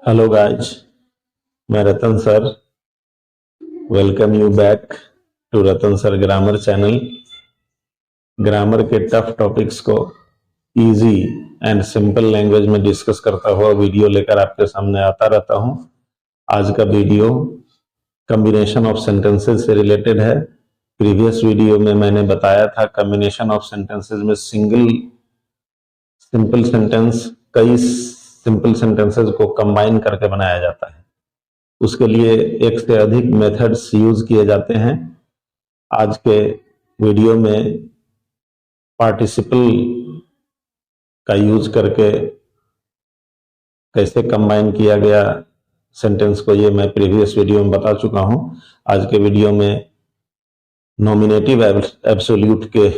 Hello guys, मैं Ratan sir. Welcome you back to Ratan sir grammar channel. Grammar के tough topics को easy and simple language में discuss करता हुआ वीडियो लेकर आपके सामने आता रहता हूं। आज का वीडियो कॉम्बिनेशन ऑफ सेंटेंसेस से रिलेटेड है। प्रीवियस वीडियो में मैंने बताया था कॉम्बिनेशन ऑफ सेंटेंसेस में सिंपल सेंटेंस कई सिंपल सेंटेंसेस को कंबाइन करके बनाया जाता है। उसके लिए एक से अधिक मेथड्स यूज किए जाते हैं। आज के वीडियो में पार्टिसिपल का यूज करके कैसे कंबाइन किया गया सेंटेंस को, ये मैं प्रीवियस वीडियो में बता चुका हूं। आज के वीडियो में नॉमिनेटिव एब्सोल्यूट के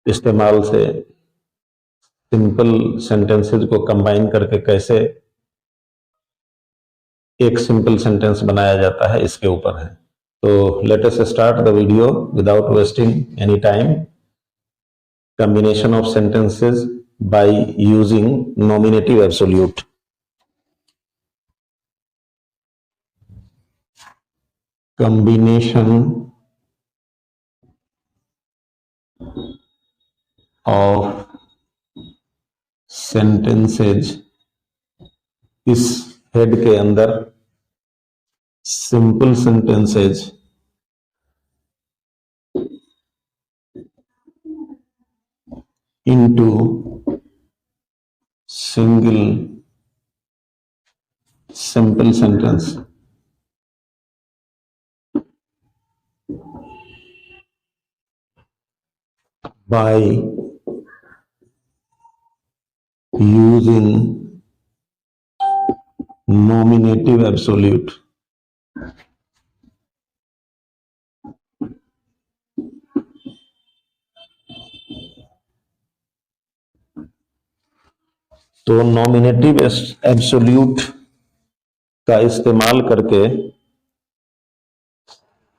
इस्तेमाल से सिंपल सेंटेंसेस को कंबाइन करके कैसे एक सिंपल सेंटेंस बनाया जाता है, इसके ऊपर है। तो let us start the video without wasting any time. Combination of sentences by using nominative absolute. Combination of sentences, इस हेड के अंदर simple sentences into single simple sentence by using nominative absolute। तो नॉमिनेटिव एब्सोल्यूट का इस्तेमाल करके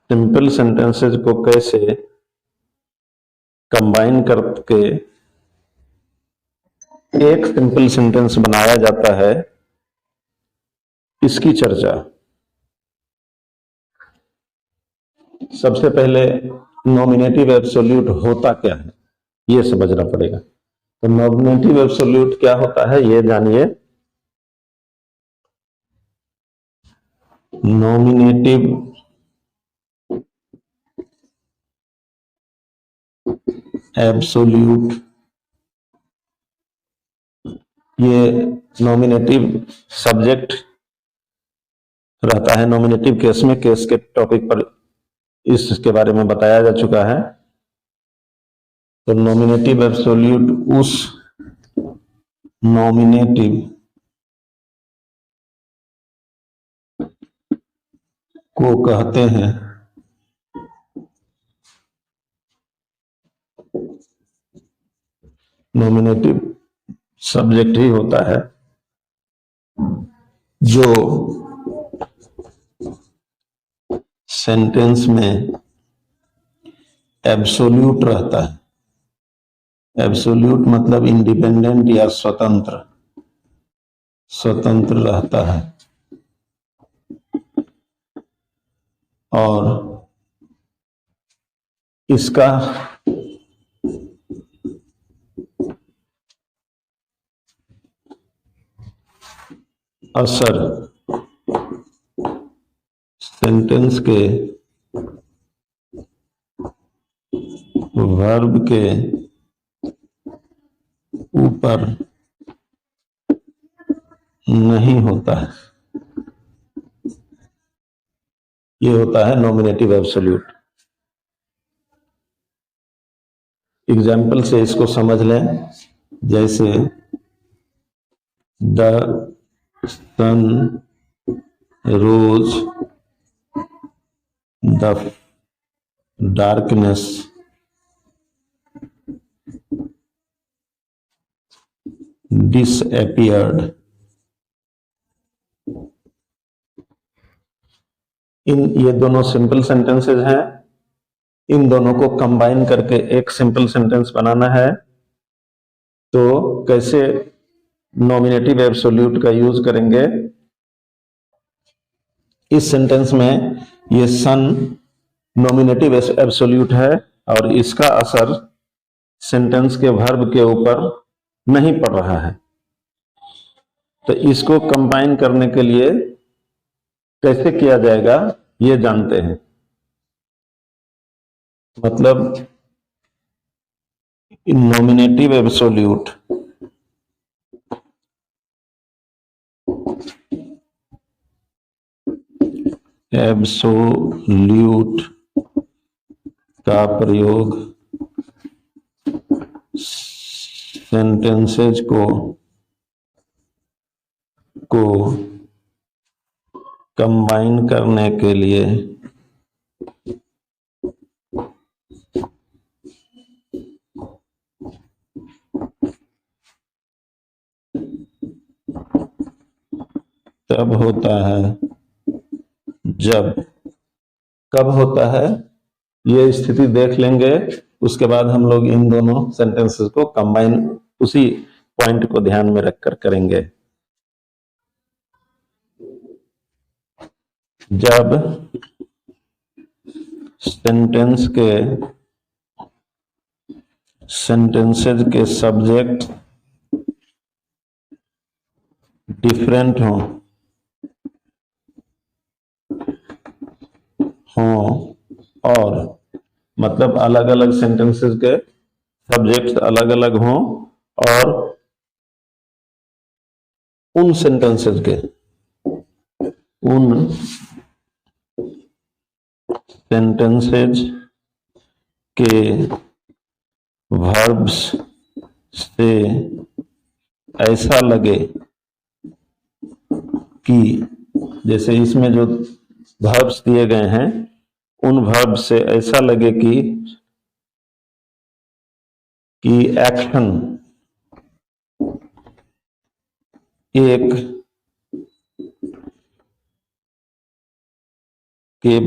simple sentences को कैसे combine करके एक सिंपल सेंटेंस बनाया जाता है, इसकी चर्चा। सबसे पहले नॉमिनेटिव एब्सोल्यूट होता क्या है, यह समझना पड़ेगा। तो नॉमिनेटिव एब्सोल्यूट क्या होता है, यह जानिए। नॉमिनेटिव एब्सोल्यूट, ये नॉमिनेटिव सब्जेक्ट रहता है। नॉमिनेटिव केस में, केस के टॉपिक पर इसके बारे में बताया जा चुका है। तो नॉमिनेटिव एब्सोल्यूट उस नॉमिनेटिव को कहते हैं नॉमिनेटिव सब्जेक्ट ही होता है जो सेंटेंस में एब्सोल्यूट रहता है। एब्सोल्यूट मतलब इंडिपेंडेंट या स्वतंत्र रहता है, और इसका असर सेंटेंस के वर्ब के ऊपर नहीं होता है। ये होता है नॉमिनेटिव एब्सोल्यूट। एग्जाम्पल से इसको समझ लें। जैसे the sun rose the darkness disappeared। ये दोनों सिंपल सेंटेंसेस हैं। इन दोनों को कंबाइन करके एक सिंपल सेंटेंस बनाना है। तो कैसे नॉमिनेटिव एब्सोल्यूट का यूज करेंगे। इस सेंटेंस में ये सन नॉमिनेटिव एब्सोल्यूट है और इसका असर सेंटेंस के वर्ब के ऊपर नहीं पड़ रहा है। तो इसको कंबाइन करने के लिए कैसे किया जाएगा ये जानते हैं। मतलब नॉमिनेटिव एब्सोल्यूट का प्रयोग सेंटेंसेज को कंबाइन करने के लिए तब होता है जब, कब होता है ये स्थिति देख लेंगे, उसके बाद हम लोग इन दोनों सेंटेंसेस को कंबाइन उसी पॉइंट को ध्यान में रखकर करेंगे। जब सेंटेंसेज के सब्जेक्ट डिफरेंट हों और मतलब अलग अलग सेंटेंसेस के सब्जेक्ट्स अलग अलग हों और उन सेंटेंसेस के वर्ब्स से ऐसा लगे कि, जैसे इसमें जो वर्ब्स दिए गए हैं उन वर्ब से ऐसा लगे कि एक्शन एक के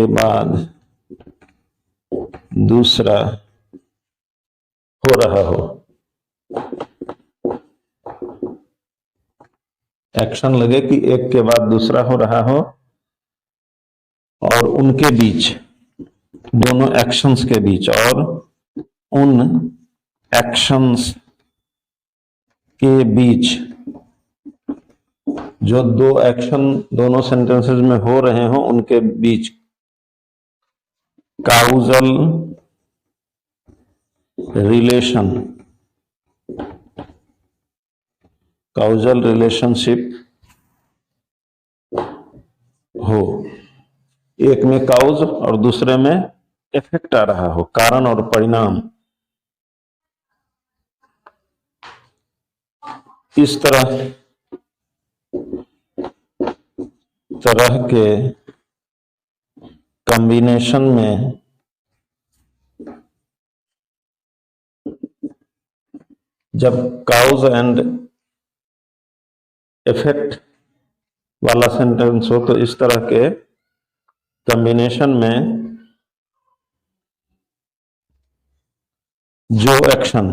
बाद दूसरा हो रहा हो। एक्शन लगे कि एक के बाद दूसरा हो रहा हो और उनके बीच, दोनों एक्शंस के बीच और उन एक्शंस के बीच जो दो एक्शन दोनों सेंटेंसेस में हो रहे हो उनके बीच काउजल रिलेशनशिप हो, एक में काउज और दूसरे में इफेक्ट आ रहा हो, कारण और परिणाम। इस तरह के कॉम्बिनेशन में जब काउज एंड इफेक्ट वाला सेंटेंस हो तो इस तरह के कॉम्बिनेशन में जो एक्शन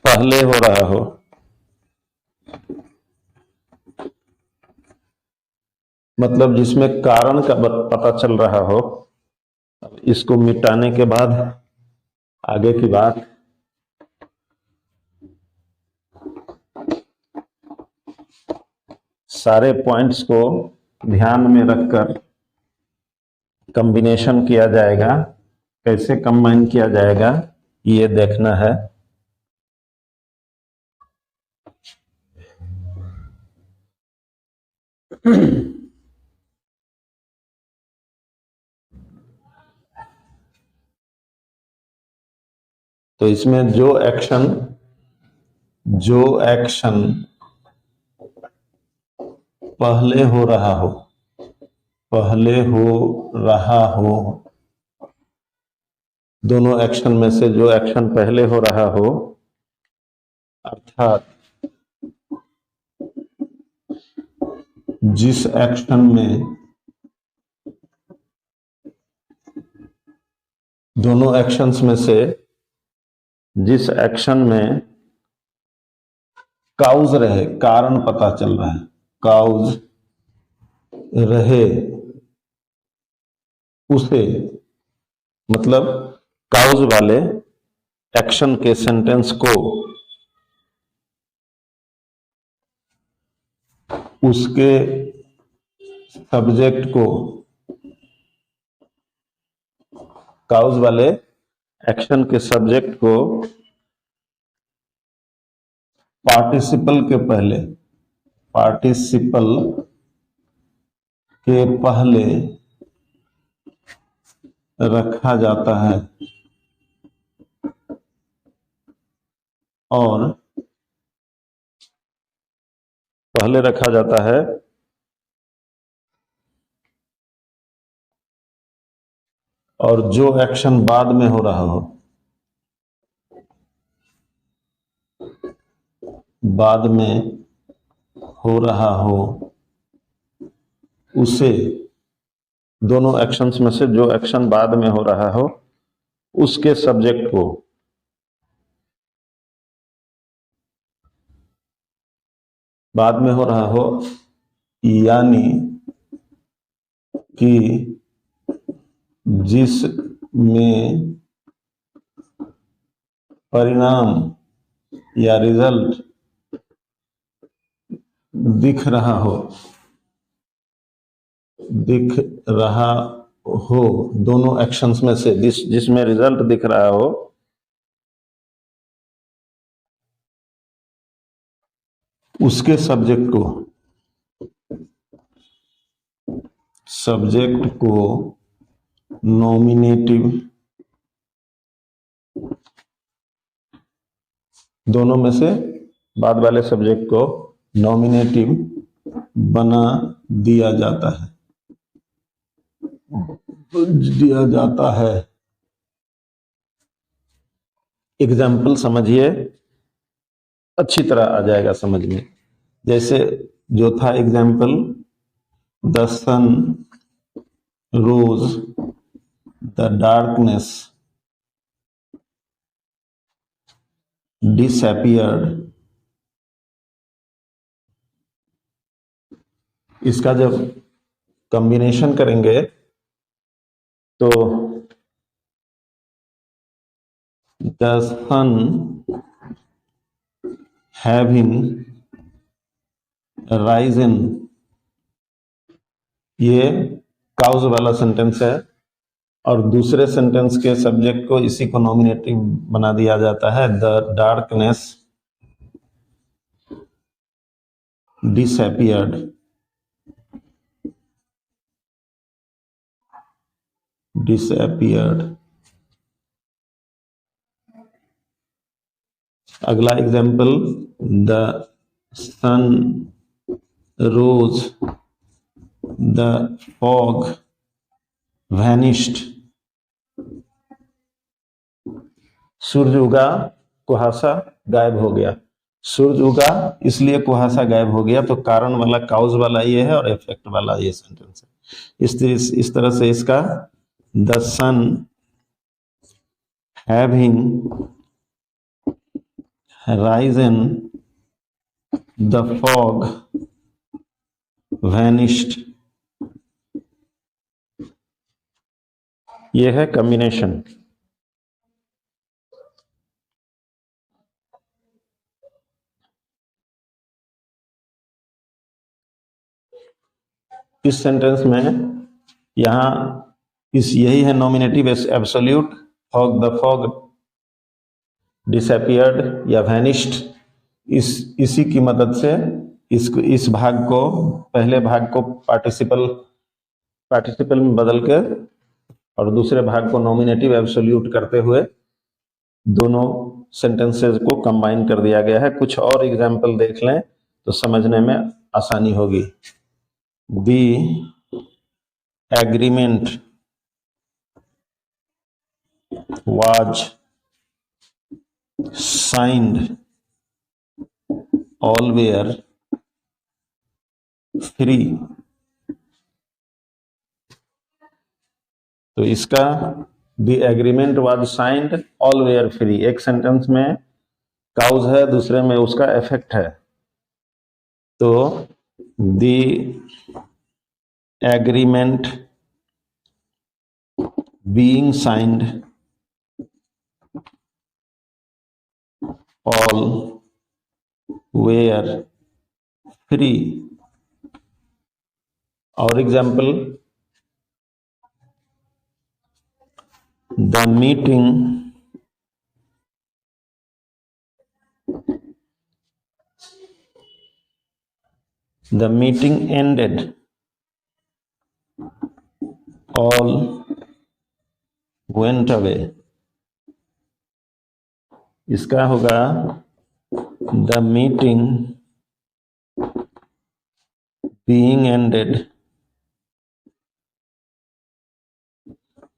पहले हो रहा हो, मतलब जिसमें कारण का पता चल रहा हो, इसको मिटाने के बाद आगे की बात। सारे पॉइंट्स को ध्यान में रखकर कॉम्बिनेशन किया जाएगा, कैसे कंबाइन किया जाएगा ये देखना है। तो इसमें जो एक्शन पहले हो रहा हो, दोनों एक्शन में से जो एक्शन पहले हो रहा हो, अर्थात जिस एक्शन में दोनों एक्शंस में से जिस एक्शन में काउज रहे, कारण पता चल रहा है, काउज रहे, उसे मतलब काउज वाले एक्शन के सेंटेंस को उसके सब्जेक्ट को, काउज वाले एक्शन के सब्जेक्ट को पार्टिसिपल के पहले रखा जाता है और पहले रखा जाता है और जो एक्शन बाद में हो रहा हो, उसे, दोनों एक्शंस में से जो एक्शन बाद में हो रहा हो उसके सब्जेक्ट को बाद में हो रहा हो, यानी कि जिसमें परिणाम या रिजल्ट दिख रहा हो, दोनों एक्शंस में से जिसमें रिजल्ट दिख रहा हो उसके सब्जेक्ट को नॉमिनेटिव, दोनों में से बाद वाले सब्जेक्ट को नॉमिनेटिव बना दिया जाता है। एग्जाम्पल समझिए, अच्छी तरह आ जाएगा समझ में। जैसे जो था example, the sun rose, the darkness disappeared. इसका जब कॉम्बिनेशन करेंगे तो द सन हैविंग राइजन, ये काउज वाला सेंटेंस है और दूसरे सेंटेंस के सब्जेक्ट को इसी को नॉमिनेटिव बना दिया जाता है, द डार्कनेस डिसअपियर्ड। अगला example, the sun rose, the fog vanished. सूरज उगा, कुहासा गायब हो गया। सूरज उगा इसलिए कुहासा गायब हो गया, तो कारण वाला काउज वाला ये है और इफेक्ट वाला ये सेंटेंस है। इस तरह से इसका the sun having risen, the fog vanished, ये है कॉम्बिनेशन। इस सेंटेंस में यहां यही है nominative absolute, fog, the fog disappeared या वैनिश्ड। इसी की मदद से इस भाग को, पहले भाग को पार्टिसिपल में बदल के और दूसरे भाग को नॉमिनेटिव एब्सोल्यूट करते हुए दोनों सेंटेंसेस को कंबाइन कर दिया गया है। कुछ और एग्जाम्पल देख लें तो समझने में आसानी होगी। The agreement was signed, all were free। तो इसका the agreement was signed, all were free. एक सेंटेंस में काउज है, दूसरे में उसका इफेक्ट है। तो the agreement being signed, all were free. और example, the meeting ended, all went away। इसका होगा the meeting being ended,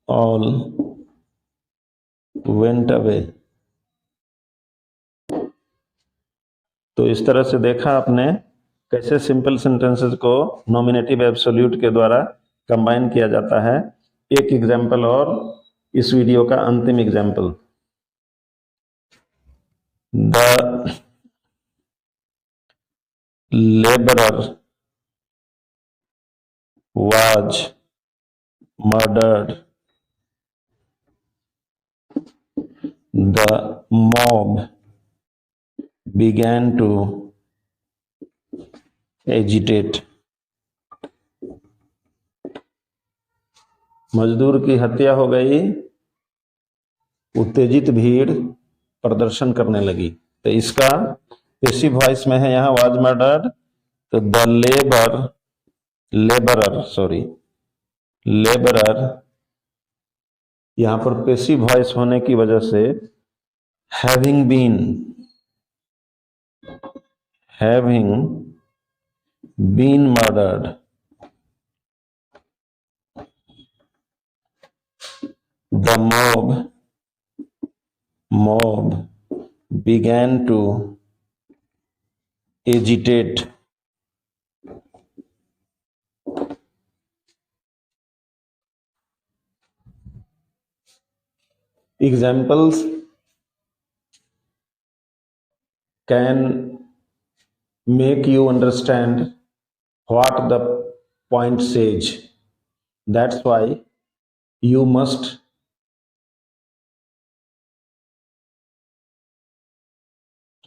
all went away। तो इस तरह से देखा आपने कैसे सिंपल सेंटेंसेस को नॉमिनेटिव एब्सोल्यूट के द्वारा कंबाइन किया जाता है। एक एग्जाम्पल और, इस वीडियो का अंतिम example, the labourer was murdered, the mob began to agitate। मजदूर की हत्या हो गई, उत्तेजित भीड़ प्रदर्शन करने लगी। तो इसका पैसिव वॉइस में है यहाँ वाज मर्डर्ड, तो द लेबरर यहाँ पर पैसिव वॉइस होने की वजह से having been murdered, the mob began to agitate। Examples can make you understand what the point says. That's why you must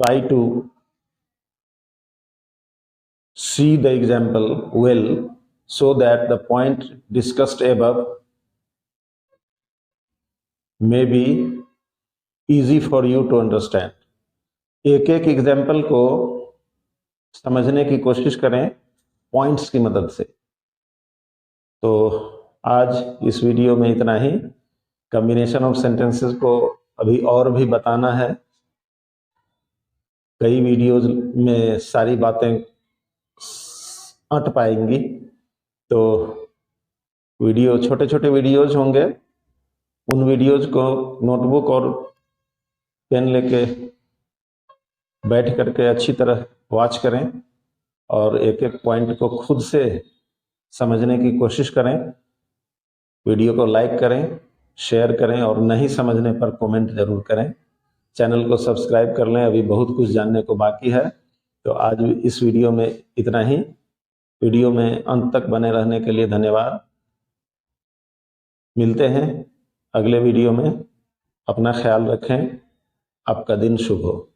try to see the example well, so that the point discussed above may be easy for you to understand। एक एक example को समझने की कोशिश करें points की मदद से। तो आज इस वीडियो में इतना ही। कॉम्बिनेशन ऑफ सेंटेंसेस को अभी और भी बताना है, कई वीडियोज में सारी बातें अट पाएंगी। तो वीडियो छोटे छोटे वीडियोज होंगे, उन वीडियोज को नोटबुक और पेन लेके बैठ करके अच्छी तरह वॉच करें और एक एक पॉइंट को खुद से समझने की कोशिश करें। वीडियो को लाइक करें, शेयर करें और नहीं समझने पर कमेंट जरूर करें। चैनल को सब्सक्राइब कर लें, अभी बहुत कुछ जानने को बाकी है। तो आज इस वीडियो में इतना ही। वीडियो में अंत तक बने रहने के लिए धन्यवाद। मिलते हैं अगले वीडियो में। अपना ख्याल रखें। आपका दिन शुभ हो।